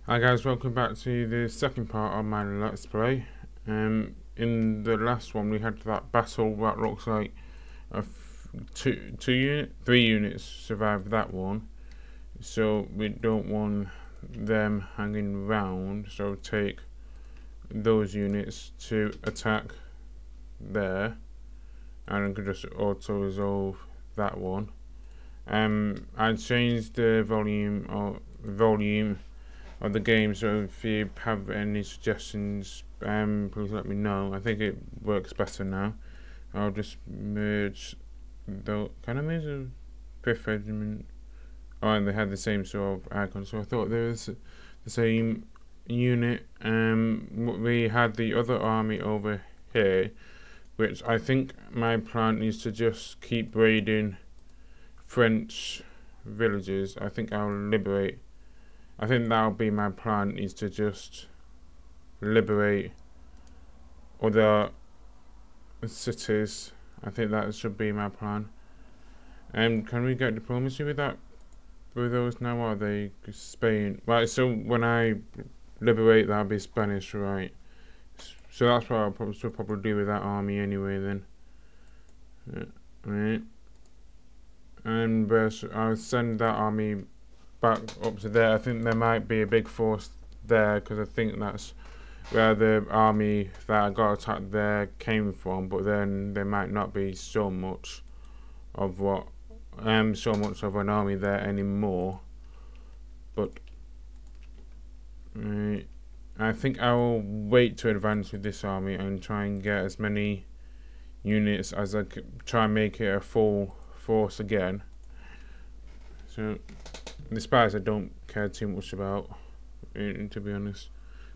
Hi guys, welcome back to the second part of my Let's Play. In the last one we had that battle that looks like three units survived that one. So we don't want them hanging around, so take those units to attack there. And I could just auto resolve that one. I changed the volume of the game, so if you have any suggestions, please let me know. I think it works better now. I'll just merge the. Can I merge the 5th Regiment? Oh, and they had the same sort of icon, so I thought there was the same unit. We had the other army over here, which I think my plan is to just keep raiding French villages. I think that'll be my plan, is to just liberate other cities. I think that should be my plan. Can we get diplomacy with those now? Or are they Spain? Right, so when I liberate, that'll be Spanish, right? So that's what I'll probably do with that army anyway then. Right. And I'll send that army back up to there. I think there might be a big force there, because I think that's where the army that I got attacked there came from, but then there might not be so much of an army there anymore. But I think I will wait to advance with this army and try and get as many units as I could, try and make it a full force again. So the spies I don't care too much about, to be honest.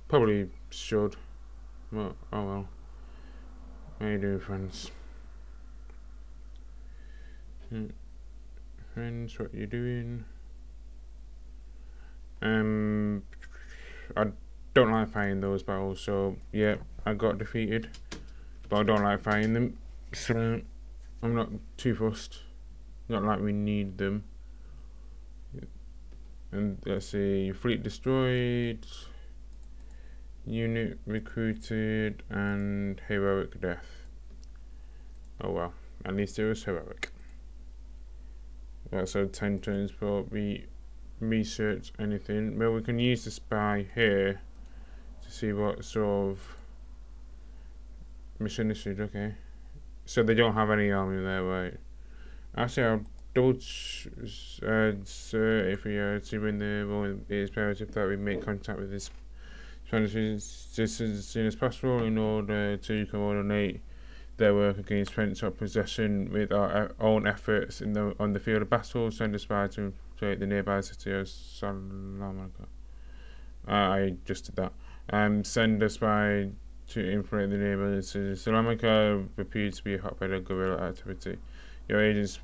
Probably should. Well, oh well. How you doing, friends? Friends, what you doing? I don't like fighting those battles, so yeah, I got defeated. But I don't like fighting them, so I'm not too fussed. Not like we need them. And let's see, fleet destroyed, unit recruited, and heroic death. Oh well, at least it was heroic. So 10 turns for research anything. Well, we can use the spy here to see what sort of mission this is. Okay, so they don't have any army there, right? Actually, I'll sir, if we are to win the war, it is imperative that we make contact with this Spanish citizens as soon as possible in order to coordinate their work against French opposition with our own efforts on the field of battle. Send a spy to infiltrate the nearby city of Salamanca. I just did that. Send a spy to infiltrate the nearby city of Salamanca, reputed to be a hotbed of guerrilla activity. Your agent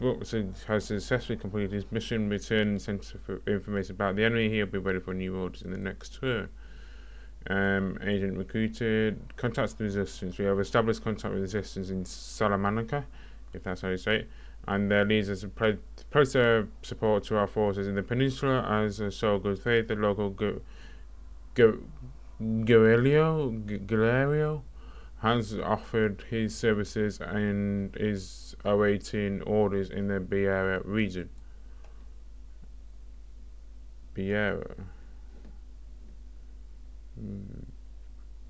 has successfully completed his mission. Return and send information about the enemy. He'll be ready for new orders in the next turn. Agent recruited. Contact the resistance. We have established contact with resistance in Salamanca, if that's how you say it, and there leads us to pledge support to our forces in the Peninsula. As a sole good faith, the local Guerrero has offered his services and is awaiting orders in the Beira region. Beira.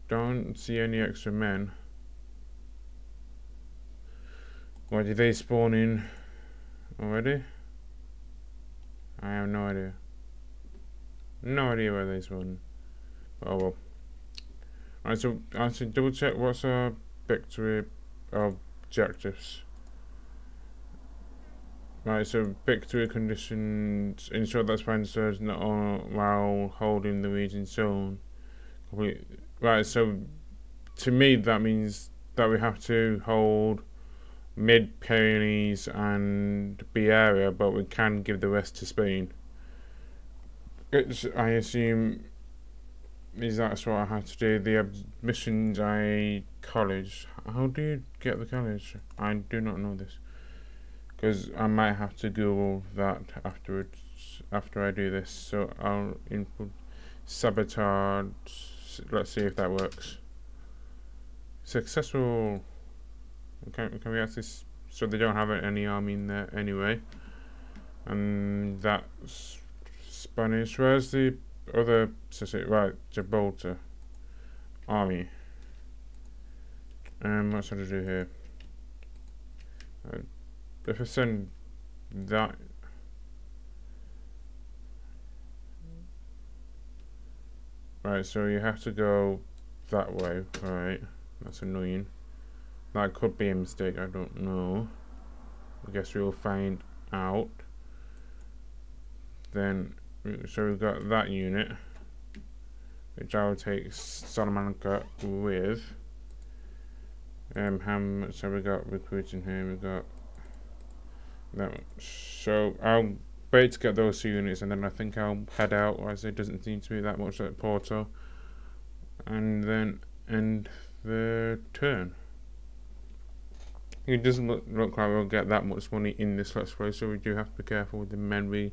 Don't see any extra men. Why did they spawn in already? I have no idea. No idea where they spawned. Oh well. Alright, so I should double check what's our victory objectives. Right, so victory conditions: ensure that Spain serves not all while holding the region's zone. Right, so to me that means that we have to hold Mid-Pyrenees and Beira, but we can give the rest to Spain. Which I assume is that's what I have to do. The admissions college. How do you get the college? I do not know this, because I might have to Google that afterwards after I do this. So I'll input sabotage. Let's see if that works. Successful. Can we actually? So they don't have any army in there anyway. And that's Spanish. Where's the other? Right, Gibraltar army. What should I do here? If I send that. Right, so you have to go that way, right? That's annoying. That could be a mistake, I don't know. I guess we'll find out. Then, so we've got that unit, which I will take Salamanca with. How much have we got recruiting here? We got that one. So I'll wait to get those 2 units, and then I think I'll head out, as it doesn't seem to be that much at Porto, and then end the turn. It doesn't look like we'll get that much money in this let's play, so we do have to be careful with the men we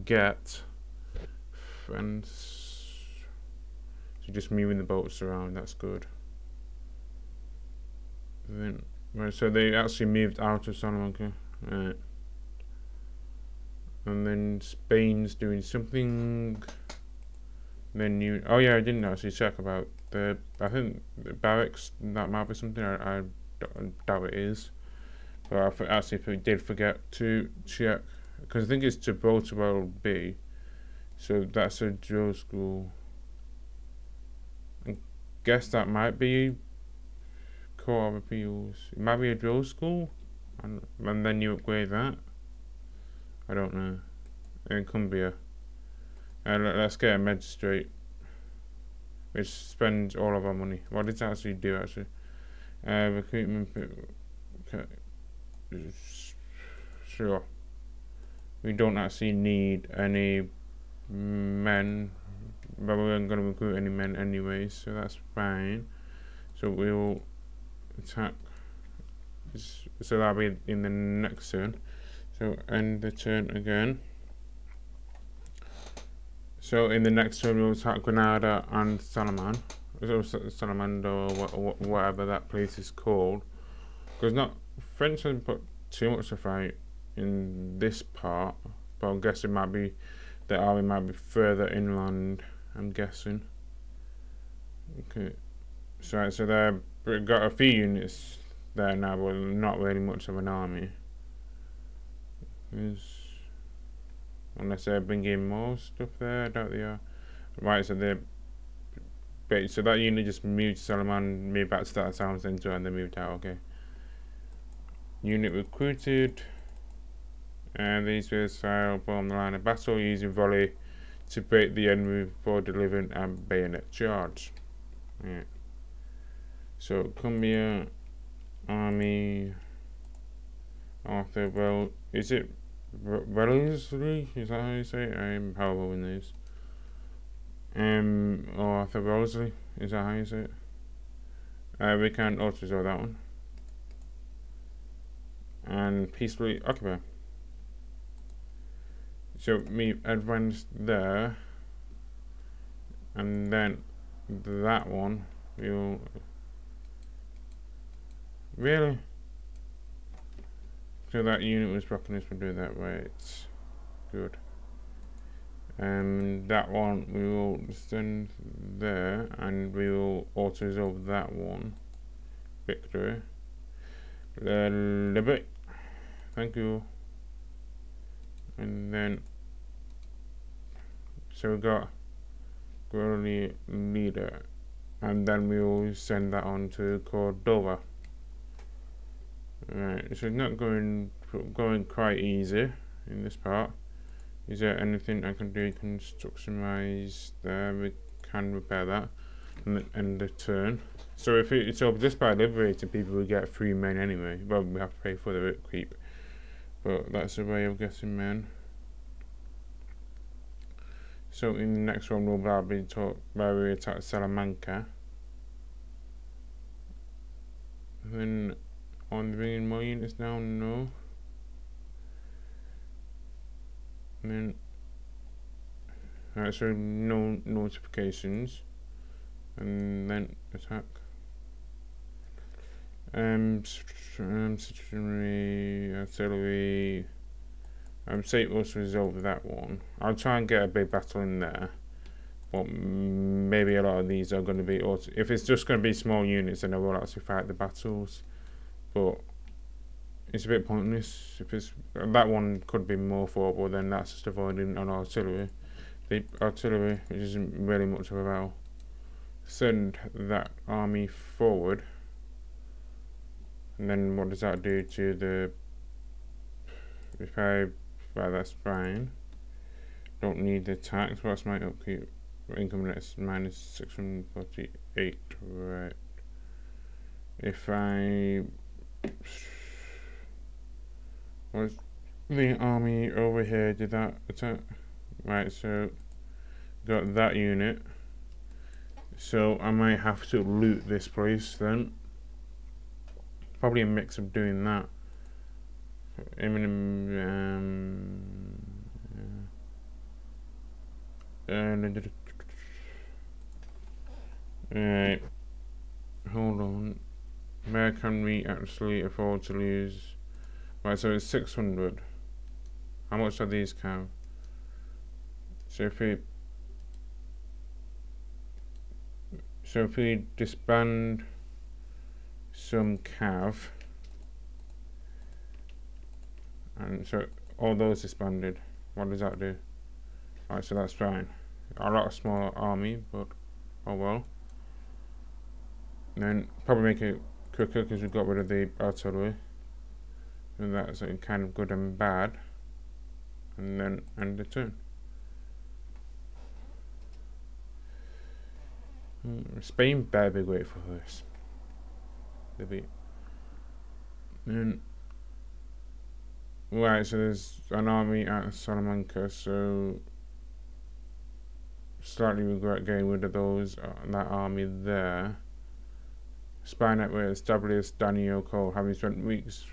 get. And so just moving the boats around, that's good. Then, right, so they actually moved out of Salamanca. Right. And then Spain's doing something. Then you. Oh yeah, I didn't actually check about the. I think the barracks. That might be something I doubt it is. But I actually did forget to check, because I think it's Gibraltar will be. So that's a drill school. I guess that might be Court of Appeals. It might be a drill school, and then you upgrade that. I don't know. In Cumbria. Let's get a magistrate, which spends all of our money. What does it actually do, actually? Recruitment. Okay. Sure. We don't actually need any men, but we aren't going to recruit any men anyway, so that's fine. So we'll attack. So that'll be in the next turn. So end the turn again. So in the next turn we'll attack Granada and Salaman, Salamando, or whatever that place is called. Because French hasn't put too much to fight in this part, but I'm guessing the army might be further inland. I'm guessing. Okay, so we've got a few units there now, but not really much of an army. Unless they're bringing more stuff there, I doubt they are. Right, so that unit just moved to Salaman, moved back to that town centre, and they moved out. Okay. Unit recruited, and these will form the line of battle using volley to break the enemy before delivering a bayonet charge. Yeah. So Cumbria army. Arthur, well, is it Wellesley? Is that how you say it? I'm horrible in these. Or Arthur Wellesley, is that how you say it? We can auto-resolve that one. And peacefully occupy. So me advance there, and then that one we'll really. So that unit was blocking us from doing that, right? Good. That one we will send there, and we will auto-resolve that one. Victory. Liberty. Thank you. And then, so we got Guerrilla Leader, and then we will send that on to Cordova. Right, so it's not going quite easy in this part. Is there anything I can do construction wise there? We can repair that and end the turn. So if it's over just by liberating people, we get 3 men anyway. Well, we have to pay for the creep, but that's a way of getting men. So in the next one we'll be taught where we attack Salamanca. Then on bringing more units down, no. And then Alright, so no notifications. And then attack. Stationary, artillery. Say it also resolve that one. I'll try and get a big battle in there. But maybe a lot of these are going to be auto. If it's just going to be small units, then I will actually fight the battles. But it's a bit pointless. If it's that one could be more fought, then that's just avoiding an artillery. The artillery, which isn't really much of a battle. Send that army forward. And then what does that do to the... Well, that's fine. Don't need the tax. What's my upkeep? Income rate minus 648. Right. If I... Was the army over here, did that attack? Right, so got that unit. So I might have to loot this place then. Probably a mix of doing that. Right. Hold on. Where can we actually afford to lose? Right, so it's 600. How much are these cav? So if we disband some cav, and so all those disbanded, what does that do? Right, so that's fine. A lot of small army, but oh well. And then probably make it quicker because we got rid of the artillery, and that's kind of good and bad. And then end the turn. Spain better be grateful for this. Then right, so there's an army at Salamanca, so slightly regret getting rid of those that army there. Spy network established. Daniel Cole, having spent weeks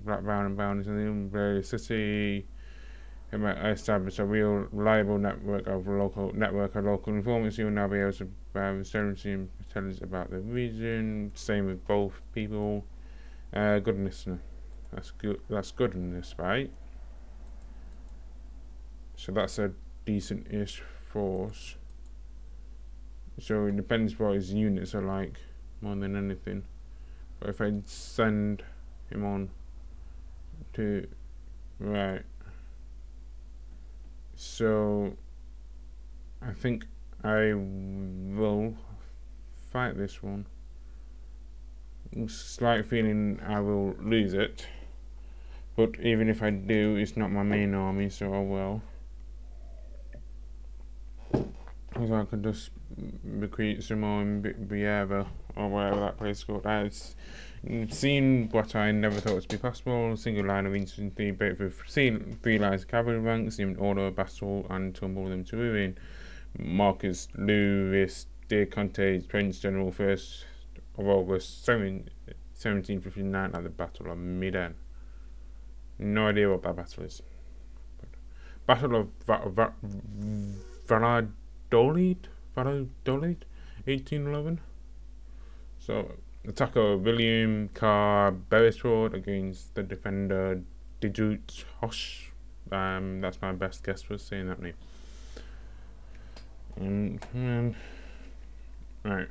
blackbound and bound in the Umbrella City, establish a real reliable network of local informants. You will now be able to intelligence about the region. Same with both people. Good listener. That's good. That's good in this, right? So that's a decent-ish force. So it depends what his units are like, more than anything. But if I send him on to right. So I think I will fight this one. Slight feeling I will lose it, but even if I do, it's not my main army, so I will. Because I could just recruit some more in Bieva or wherever that place is called. I've seen what I never thought to be possible: single line of infantry, but with three lines of cavalry ranks in order of battle and tumble them to ruin. Marcus Louis de Conte's Prince General, 1st of August 1759 at the Battle of Midden. No idea what that battle is. Battle of Valladolid, 1811. So attack of William Carr Beresford against the defender Dijut Hosh. That's my best guess for saying that name. Right.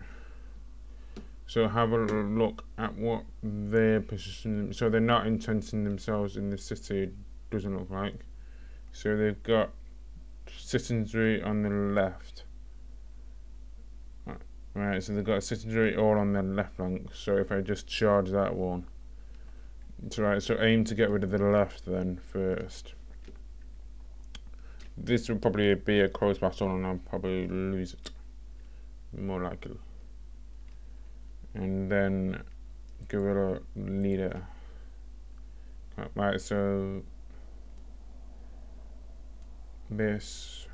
So have a look at what their position. So they're not entrenching themselves in the city. Doesn't look like. So they've got citizenry on the left. Right. So they've got citizenry all on the left flank. So if I just charge that one, it's right. So aim to get rid of the left then first. This will probably be a close battle, and I'll probably lose it. More likely. And then guerrilla leader. Right, so this,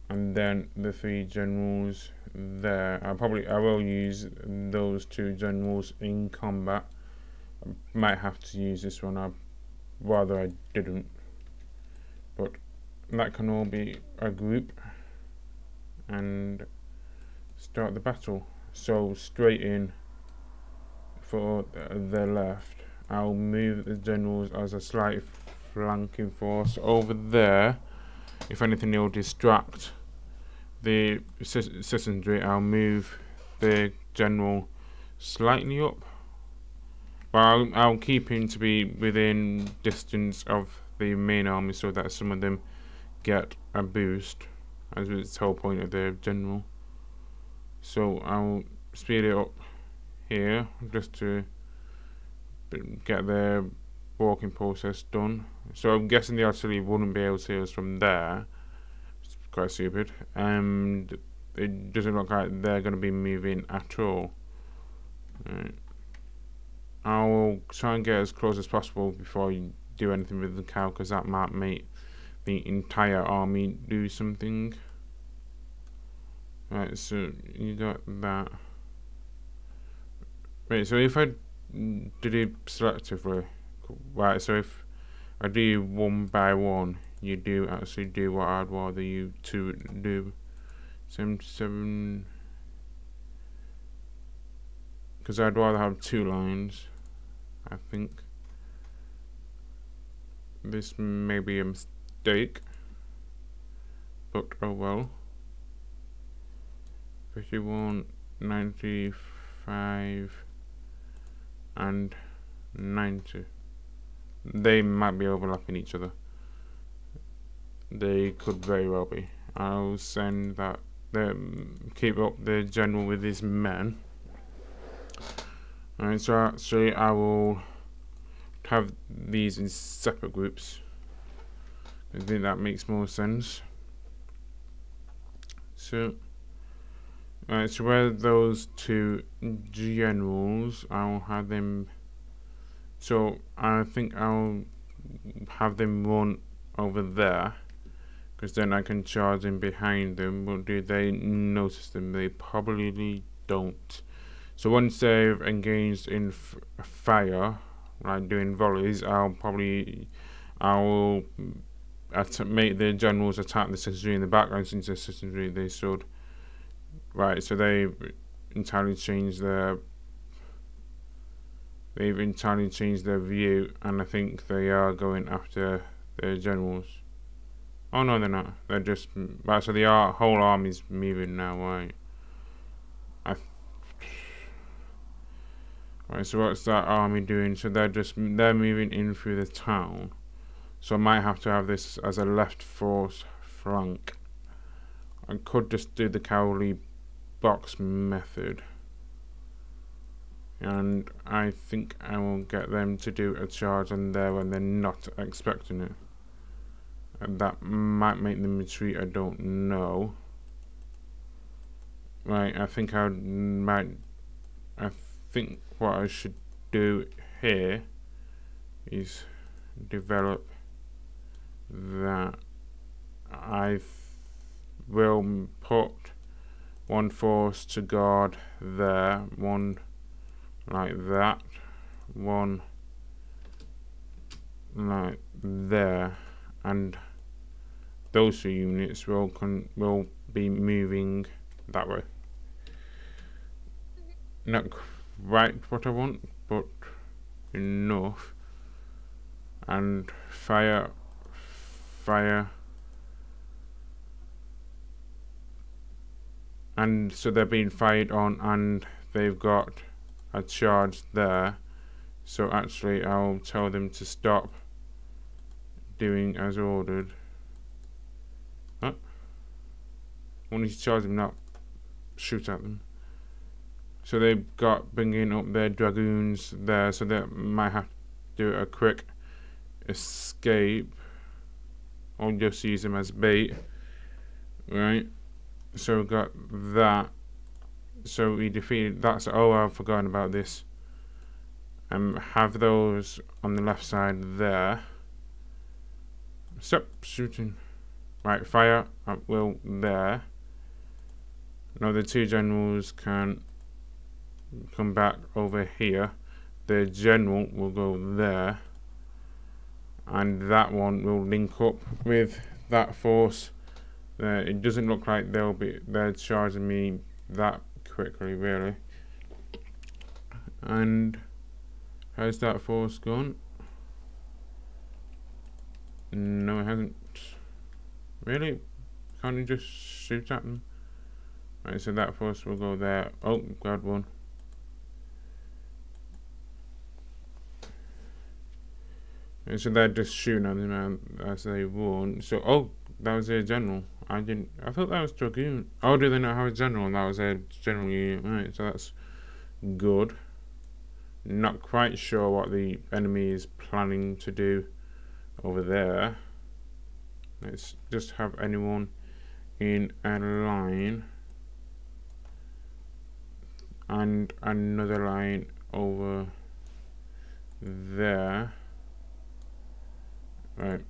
and then the 3 generals there. I will use those 2 generals in combat. I might have to use this one. I'd rather I didn't, but that can all be a group and start the battle. So straight in for the left. I'll move the generals as a slight flanking force over there. If anything, it'll distract the citizenry. I'll move the general slightly up, but I'll keep him to be within distance of the main army so that some of them get a boost, as is the whole point of the general. So I'll speed it up here just to get their walking process done. So I'm guessing the artillery wouldn't be able to see us from there. It's quite stupid. And it doesn't look like they're going to be moving at all. Right. I'll try and get as close as possible before you do anything with the cow, because that might make the entire army do something. Right, so you got that. Right, so if I did it selectively, right, so if I do one by one, you do actually do what I'd rather you to do. 77, because I'd rather have 2 lines, I think. This may be a mistake, but oh well. 51, 95 and 90. They might be overlapping each other. They could very well be. I'll send that. Keep up the general with his men. Alright, so actually I will have these in separate groups. I think that makes more sense. So, alright, so where those 2 generals, I'll have them. So I think I'll have them run over there, because then I can charge in behind them. But do they notice them? They probably don't. So once they've engaged in fire, like doing volleys, I'll make the generals attack the citizenry in the background, since the citizenry they should. Right, so they've entirely changed their view, and I think they are going after their generals. Oh no, they're not. They're just right. So the whole army's moving now, right? Right. So what's that army doing? So they're moving in through the town. So I might have to have this as a left force flank. I could just do the cavalry box method, and I think I will get them to do a charge on there when they're not expecting it, and that might make them retreat. I don't know. Right, I think what I should do here is develop that. I will put 1 force to guard there, 1 like that, 1 like there, and those 2 units will be moving that way. Not quite what I want, but enough. And fire, and so they're being fired on, and they've got a charge there. So actually I'll tell them to stop doing as ordered. When he's charging, not shoot at them. So they've got bringing up their dragoons there, so they might have to do a quick escape, or just use them as bait. Right, so we've got that. So we defeated that. Oh, I've forgotten about this. Have those on the left side there. Stop shooting. Right, fire at will there. Now the 2 generals can come back over here. The general will go there, and that one will link up with that force, it doesn't look like they're charging me that quickly, really. And has that force gone? No, it hasn't. Really? Can't you just shoot at them? Right, so that force will go there. Oh, got one. And so they're just shooting at them as they won. So, oh, that was their general. I thought that was Dragoon. Oh, do they not have a general? That was their general unit. Right, so that's good. Not quite sure what the enemy is planning to do over there. Let's just have anyone in a line and another line over there. Right,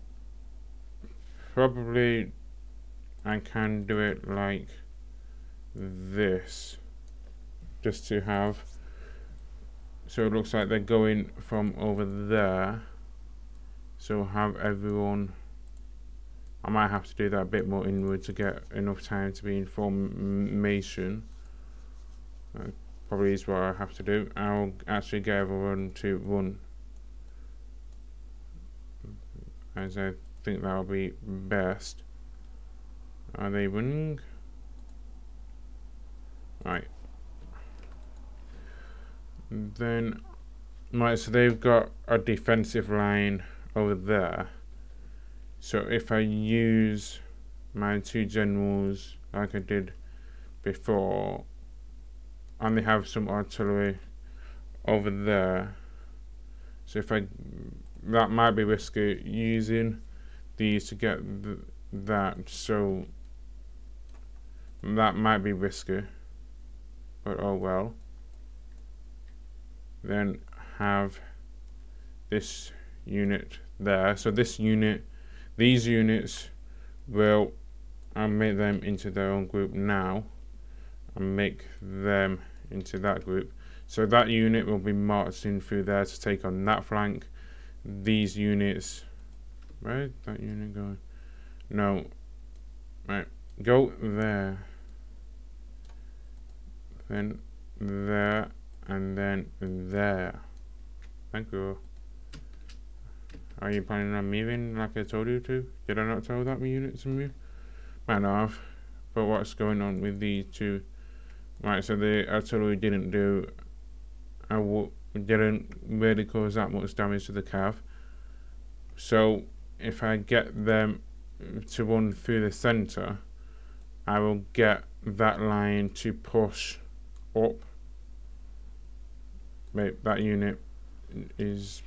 probably I can do it like this, just to have, so it looks like they're going from over there, so have everyone. I might have to do that a bit more inward to get enough time to be in formation. That probably is what I have to do. I'll actually get everyone to run, as I think that'll be best. Are they running? Right. Then, right, so they've got a defensive line over there. So if I use my two generals like I did before, and they have some artillery over there, so if that might be risky using these to get that, so that might be risky, but oh well. Then have this unit there, so these units will, I'll make them into their own group now and make them into that group, so that unit will be marching through there to take on that flank. These units, where is that unit going? No, right, go there, then there, and then there. Thank you. Are you planning on moving like I told you to? Did I not tell that my units to move? Might not have. But what's going on with these two? Right, so the artillery didn't really cause that much damage to the cav. So if I get them to run through the center, I will get that line to push up. Wait, that unit is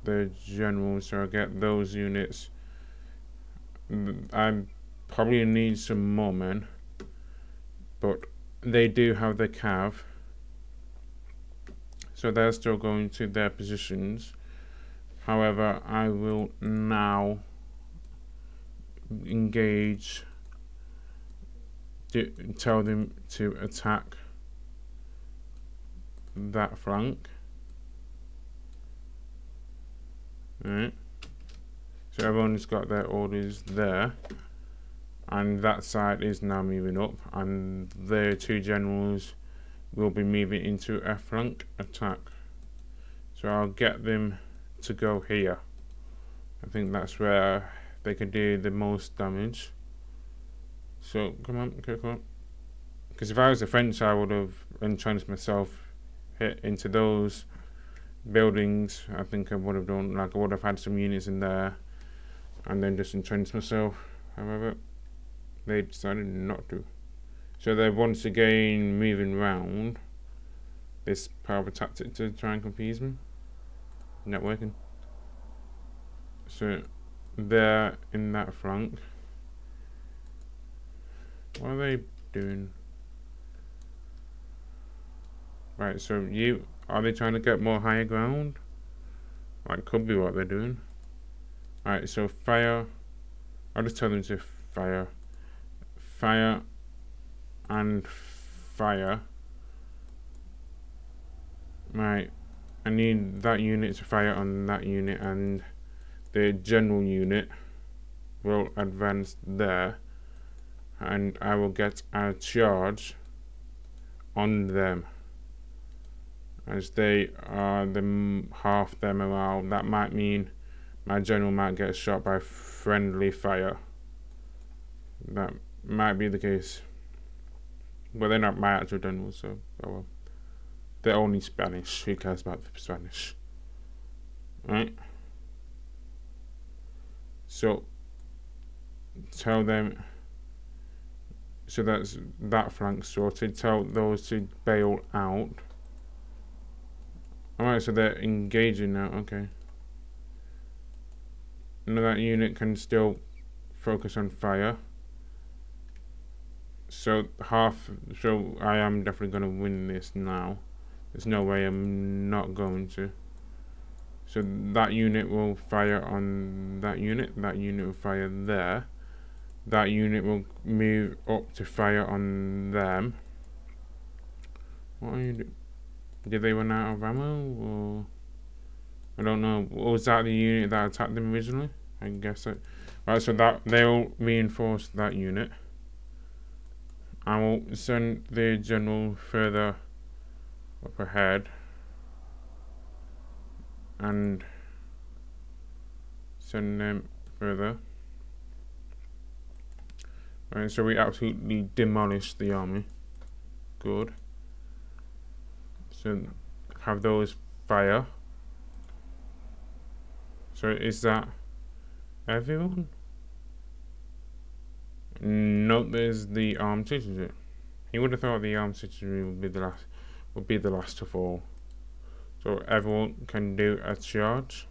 the general, so I'll get those units. I probably need some more men, but they do have the cav, so they're still going to their positions. However, I will now engage, tell them to attack that flank. Alright, so everyone's got their orders there, and that side is now moving up, and their two generals will be moving into a flank attack. So I'll get them to go here. I think that's where they can do the most damage. So come on, come on. Because if I was the French, I would have entrenched myself, hit into those buildings. I think I would have done, like I would have had some units in there and then just entrenched myself. However, they decided not to. So they're once again moving round this power tactic to try and confuse me. Not working. So they're in that flank. What are they doing? Right, so are they trying to get more higher ground? That could be what they're doing. Alright, so fire. I'll just tell them to fire. Fire and fire. Right, I need that unit to fire on that unit and the general unit. will advance there, and I will get a charge on them. As they are half their morale, that might mean my general might get shot by friendly fire. That might be the case. But they're not my actual generals, so oh well. They're only Spanish. Who cares about the Spanish? Right? So tell them. So that's that flank sorted. Tell those to bail out. Alright, so they're engaging now. Okay. Now that unit can still focus on fire. So so I am definitely going to win this now. There's no way I'm not going to. So that unit will fire on that unit will fire there. That unit will move up to fire on them. What are you doing? Did they run out of ammo, or I don't know. Was that the unit that attacked them originally? I guess it. Right, so that they'll reinforce that unit. I will send the general further up ahead and send them further. Right, so we absolutely demolished the army. Good. So have those fire. So is that everyone? No, there's the armed citizenry. He would have thought the armed citizenry would be the last of all. So everyone can do a charge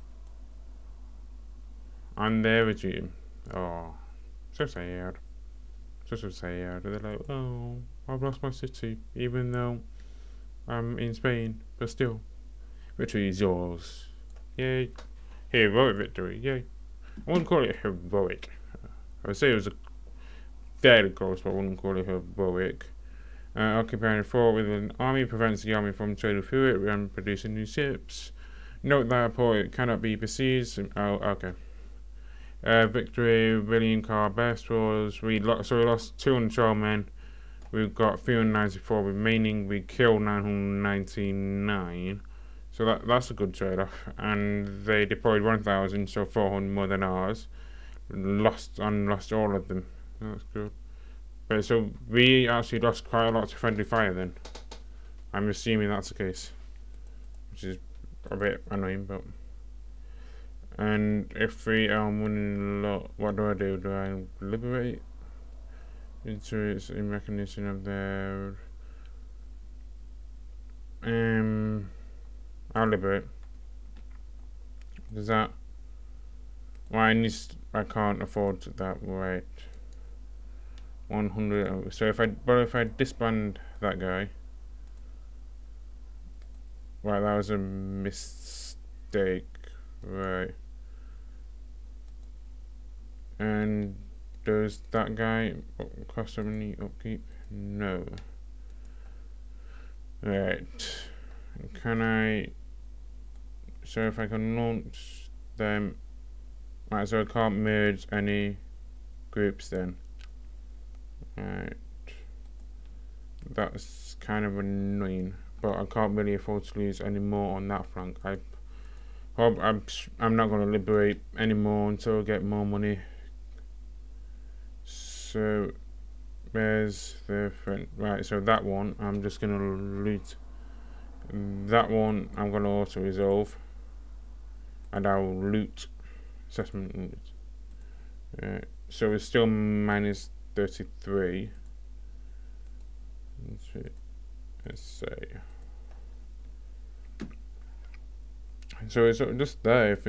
on their regime. Oh, so sad. So sad. They're like, oh, I've lost my city, even though I'm in Spain, but still, victory is yours. Yay! Heroic victory. Yay! I wouldn't call it heroic. I would say it was a fairly close, but I wouldn't call it heroic. Occupying a fort with an army prevents the army from trading through it and producing new ships. Note that a port cannot be besieged. Oh, okay. Victory, brilliant car, best was we lost 212 men. We've got 394 remaining. We killed 999. So that's a good trade-off. And they deployed 1,000, so 400 more than ours. Lost all of them. That's good. But so we actually lost quite a lot to friendly fire then. I'm assuming that's the case, which is a bit annoying, but. And if we are winning a lot, what do? Do I liberate? It's in recognition of their. I'll liberate. Does that? Well, I can't afford that, right? 100. So if I disband that guy, right? That was a mistake, right? And does that guy cost any upkeep? No. Right. Can I? So if I can launch them, right? So I can't merge any groups then. Right. That's kind of annoying, but I can't really afford to lose any more on that flank. I'm not going to liberate anymore until I get more money. So there's the front. Right, so that one I'm just going to loot. That one I'm going to auto resolve, and I'll loot assessment loot. So it's still minus 33. Let's say. So it's just there. If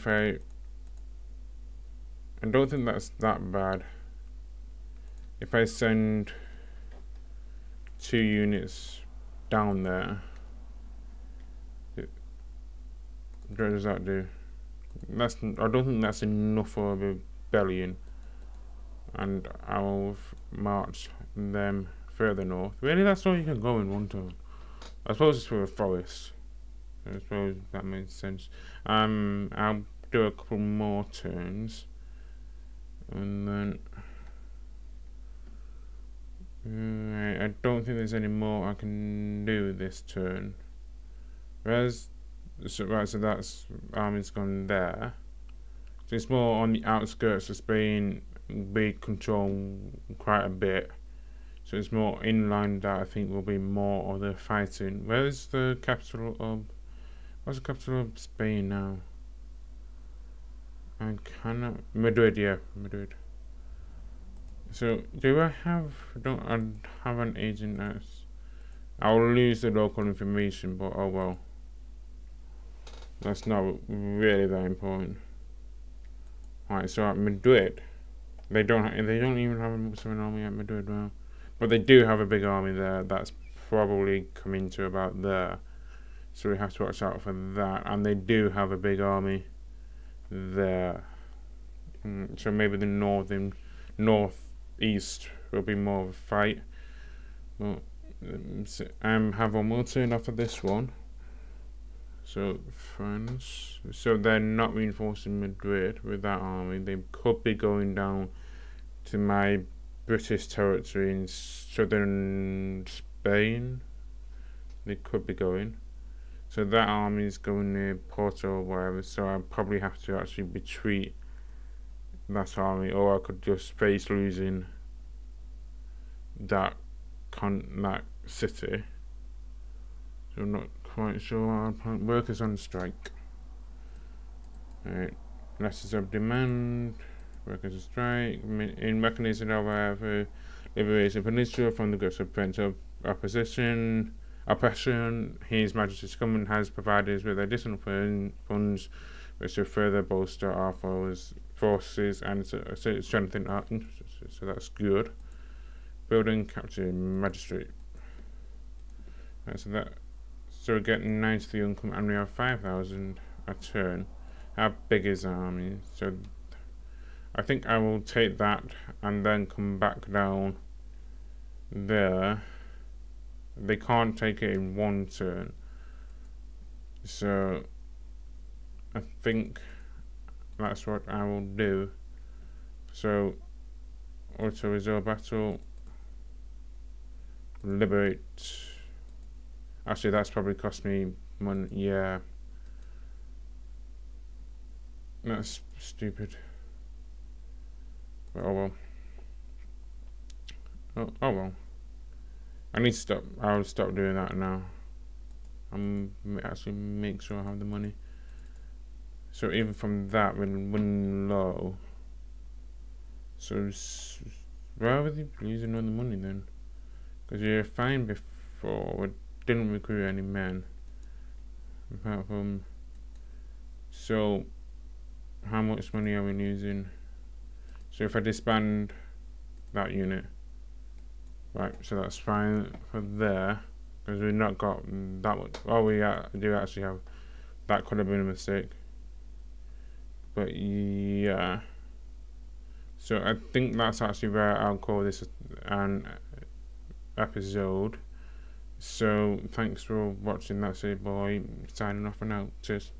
I don't think that's that bad. If I send 2 units down there, what does that do? I don't think that's enough for a rebellion, and I'll march them further north. Really, that's all you can go in one turn. I suppose it's for a forest. I suppose that makes sense. I'll do a couple more turns, and then I don't think there's any more I can do this turn. Whereas, so that's army's gone there. So it's more on the outskirts of Spain. We control quite a bit. So it's more inland that I think will be more of the fighting. Where is the capital of... What's the capital of Spain now? I cannot... Madrid, yeah, Madrid. So, do I have... Don't I have an agent that's... I'll lose the local information, but oh well. That's not really that important. Alright, so at Madrid... They don't even have an army at Madrid now. But they do have a big army there. That's probably coming to about there. So we have to watch out for that. And they do have a big army there. So maybe the northeast will be more of a fight. But have one more turn after this one. So France. So they're not reinforcing Madrid with that army. They could be going down to my British territory in southern Spain. They could be going. So that army is going near Porto or whatever. So I probably have to actually retreat that army, or I could just face losing that city. So I'm not quite sure. Workers on strike. Alright, letters of demand. Workers on strike. In recognition of our liberation Peninsular from the grips of parental oppression, His Majesty's government has provided us with additional funds which will further bolster our forces and strengthen our interests. So that's good. Building capture magistrate. Right, so we get 93 income and we have 5,000 a turn. How big is the army? So I think I will take that and then come back down there. They can't take it in one turn. So I think that's what I will do. So auto resolve battle. Liberate. Actually, that's probably cost me money. Yeah. That's stupid. But oh well. Oh well. I need to stop. I'll stop doing that now. I'm actually make sure I have the money. So even from that, when low. So why would you use another money then? Because you're fine before. We didn't recruit any men. Apart from. So how much money are we using? So if I disband that unit, right? So that's fine for there, because we've not got that much. Oh, we do actually have. That could have been a mistake. But yeah. So I think that's actually where I'll call this an episode. So thanks for watching. That's it, boy. Signing off for now. Cheers.